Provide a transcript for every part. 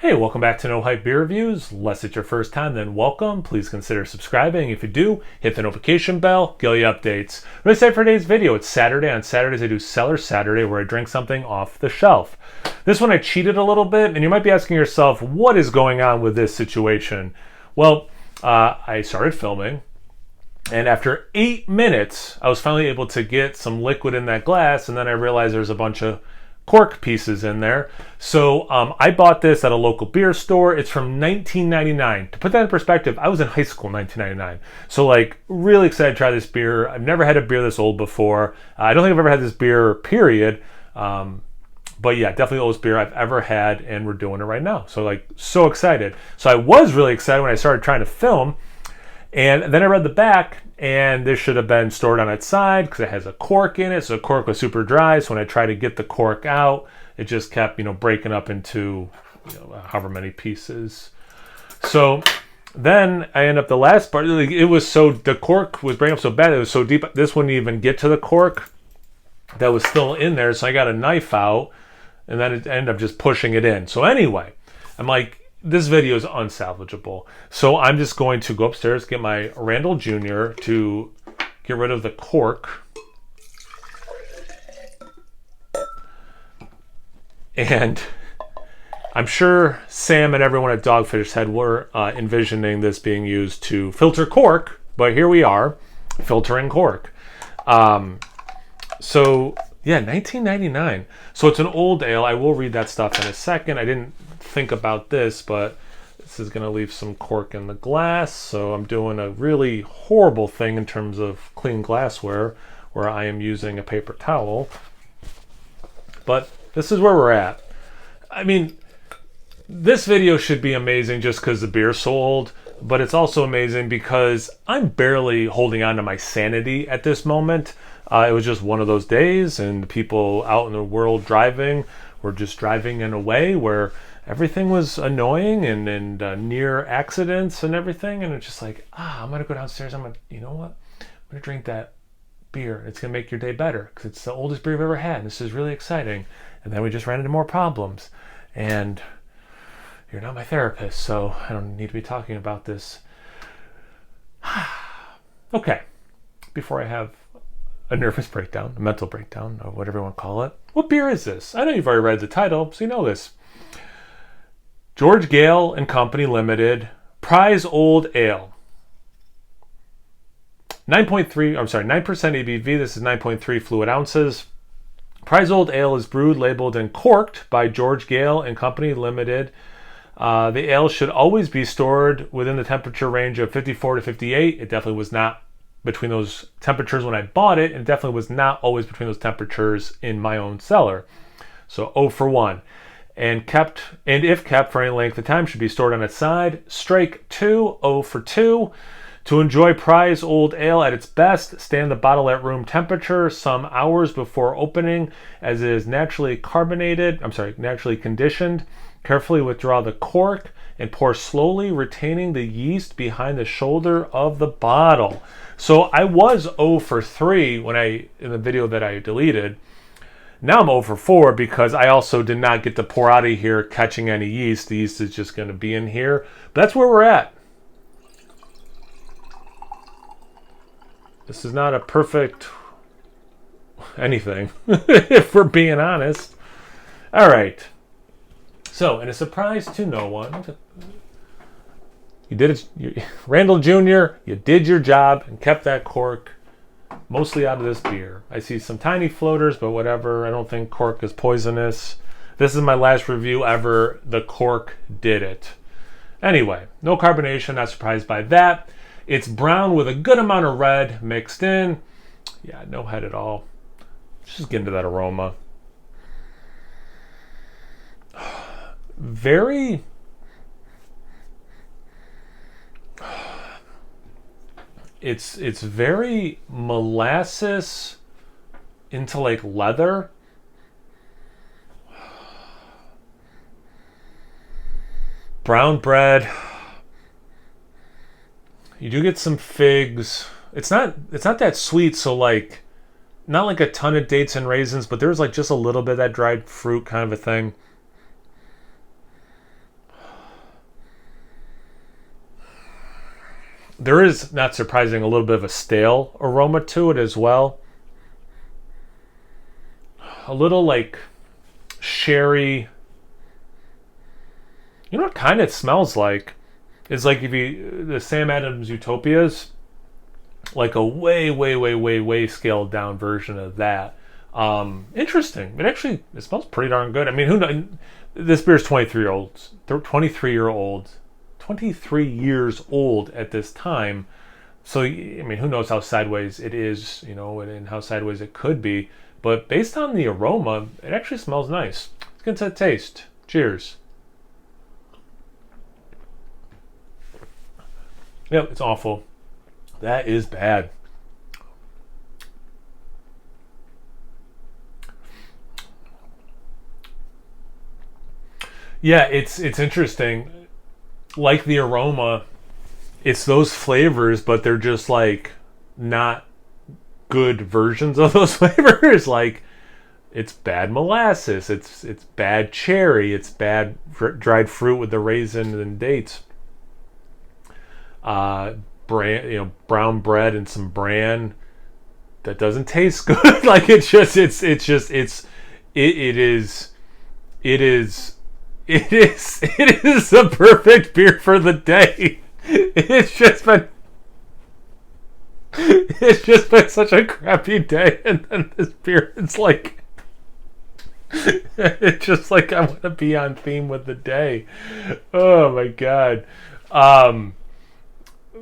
Hey, welcome back to No Hype Beer Reviews. Unless it's your first time, then welcome. Please consider subscribing. If you do, hit the notification bell, Gale updates. Really excited for today's video. It's Saturday. On Saturdays, I do Cellar Saturday, where I drink something off the shelf. This one I cheated a little bit, and you might be asking yourself, what is going on with this situation? Well, I started filming, and after 8 minutes, I was finally able to get some liquid in that glass, and then I realized there's a bunch of cork pieces in there. So I bought this at a local beer store. It's from 1999. To put that in perspective, I was in high school in 1999. So like really excited to try this beer. I've never had a beer this old before. I don't think I've ever had this beer, period. But yeah, definitely the oldest beer I've ever had, and we're doing it right now. So like so excited. So I was really excited when I started trying to film. And then I read the back, and this should have been stored on its side because it has a cork in it. So the cork was super dry. So when I tried to get the cork out, it just kept, breaking up into, however many pieces. So then I end up the last part. The cork was breaking up so bad. It was so deep. This wouldn't even get to the cork that was still in there. So I got a knife out, and then it ended up just pushing it in. So anyway, I'm like, this video is unsalvageable. So I'm just going to go upstairs, get my Randall Jr. to get rid of the cork. And I'm sure Sam and everyone at Dogfish Head were envisioning this being used to filter cork, but here we are, filtering cork. So yeah, 1999. So it's an old ale. I will read that stuff in a second. I didn't think about this, but this is going to leave some cork in the glass. So I'm doing a really horrible thing in terms of clean glassware, where I am using a paper towel. But this is where we're at. I mean, this video should be amazing just because the beer's so old, but it's also amazing because I'm barely holding on to my sanity at this moment. It was just one of those days, and the people out in the world driving were just driving in a way where everything was annoying and near accidents and everything. And it's just like, I'm going to go downstairs. You know what? I'm going to drink that beer. It's going to make your day better because it's the oldest beer I've ever had. And this is really exciting. And then we just ran into more problems. And you're not my therapist, so I don't need to be talking about this. Okay. Before I have a nervous breakdown, a mental breakdown, or whatever you want to call it. What beer is this? I know you've already read the title, so you know this. George Gale and Company Limited, Prize Old Ale. 9% ABV. This is 9.3 fluid ounces. Prize Old Ale is brewed, labeled, and corked by George Gale and Company Limited. The ale should always be stored within the temperature range of 54 to 58. It definitely was not between those temperatures when I bought it, and definitely was not always between those temperatures in my own cellar. So 0 for 1. And if kept for any length of time, should be stored on its side. Strike 2, 0 for 2. To enjoy Prize Old Ale at its best, stand the bottle at room temperature some hours before opening, as it is naturally conditioned. Carefully withdraw the cork and pour slowly, retaining the yeast behind the shoulder of the bottle. So I was 0 for 3 in the video that I deleted. Now I'm 0 for 4 because I also did not get to pour out of here catching any yeast. The yeast is just going to be in here. But that's where we're at. This is not a perfect anything, if we're being honest. All right. So, and a surprise to no one, you did it, Randall Jr., you did your job and kept that cork mostly out of this beer. I see some tiny floaters, but whatever. I don't think cork is poisonous. This is my last review ever. The cork did it. Anyway, no carbonation, not surprised by that. It's brown with a good amount of red mixed in. Yeah, no head at all. Just get into that aroma. Very it's very molasses into like leather. Brown bread. You do get some figs. It's not that sweet, so like not like a ton of dates and raisins, but there's like just a little bit of that dried fruit kind of a thing. there is, not surprising, a little bit of a stale aroma to it as well. A little like sherry. You know what kind it smells like? It's like if you, the Sam Adams Utopias, like a way scaled down version of that. Interesting. It smells pretty darn good. I mean, who knows? This beer is 23 years old at this time. So, I mean, who knows how sideways it is, and how sideways it could be. But based on the aroma, it actually smells nice. Let's get to the taste. Cheers. Yep, it's awful. That is bad. Yeah, it's interesting. Like the aroma, it's those flavors, but they're just like not good versions of those flavors. Like it's bad molasses, it's bad cherry, it's bad dried fruit with the raisin and dates. Brown bread and some bran that doesn't taste good. Like it is the perfect beer for the day. It's just been such a crappy day, and then this beer, it's like it's just like I want to be on theme with the day. Oh my god.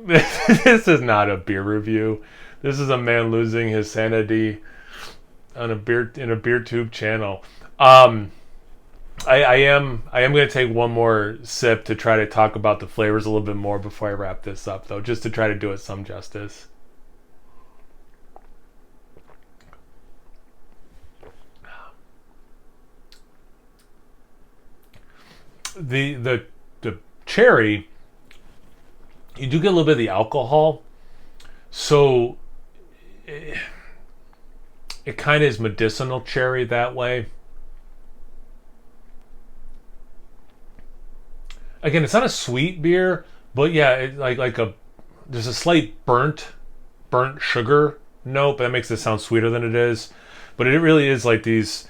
This is not a beer review. This is a man losing his sanity on a beer tube channel. I am going to take one more sip to try to talk about the flavors a little bit more before I wrap this up, though, just to try to do it some justice. The cherry, you do get a little bit of the alcohol, so it kind of is medicinal cherry that way. Again, it's not a sweet beer, but yeah, it, there's a slight burnt sugar note, but that makes it sound sweeter than it is. But it really is like these,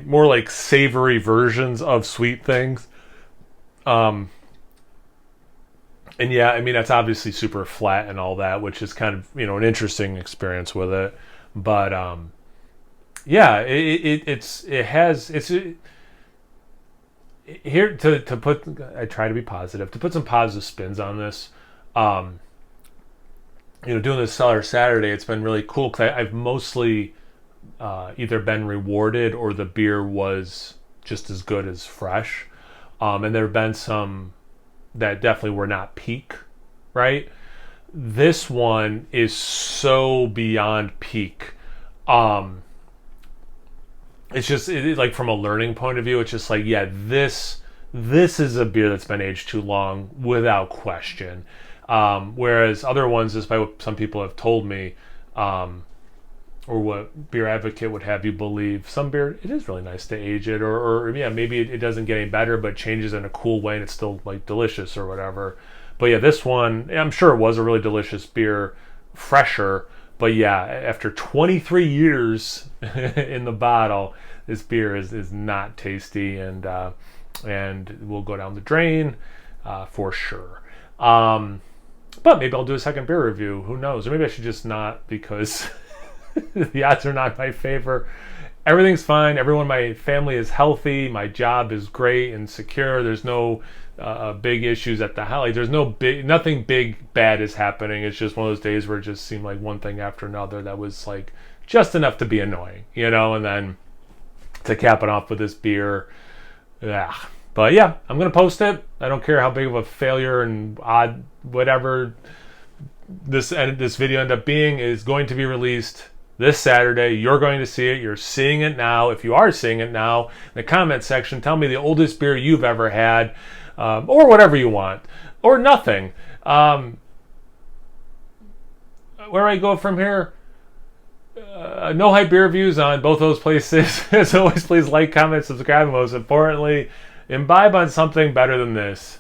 more like savory versions of sweet things. And yeah, I mean, that's obviously super flat and all that, which is kind of, an interesting experience with it. But yeah, here to put, I try to be positive, to put some positive spins on this. Doing this Cellar Saturday, it's been really cool because I've mostly either been rewarded or the beer was just as good as fresh. And there have been some that definitely were not peak, right? This one is so beyond peak. It's just like from a learning point of view, it's just like, yeah, this is a beer that's been aged too long without question. Whereas other ones, despite what some people have told me, or what Beer Advocate would have you believe, some beer, it is really nice to age it, or yeah, maybe it doesn't get any better, but changes in a cool way and it's still like delicious or whatever. But yeah, this one, I'm sure it was a really delicious beer, fresher, but yeah, after 23 years in the bottle, this beer is not tasty and will go down the drain for sure. But maybe I'll do a second beer review, who knows, or maybe I should just not, because the odds are not in my favor. Everything's fine. Everyone in my family is healthy. My job is great and secure. There's no big issues at the house. Like, there's nothing big bad is happening. It's just one of those days where it just seemed like one thing after another that was like just enough to be annoying, and then to cap it off with this beer. Yeah. But yeah, I'm gonna post it. I don't care how big of a failure and odd whatever this video end up being, is going to be released this Saturday. You're going to see it. You're seeing it now. If you are seeing it now, in the comment section, tell me the oldest beer you've ever had, or whatever you want, or nothing. Where do I go from here? No hype beer reviews on both those places. As always, please like, comment, subscribe, and most importantly, imbibe on something better than this.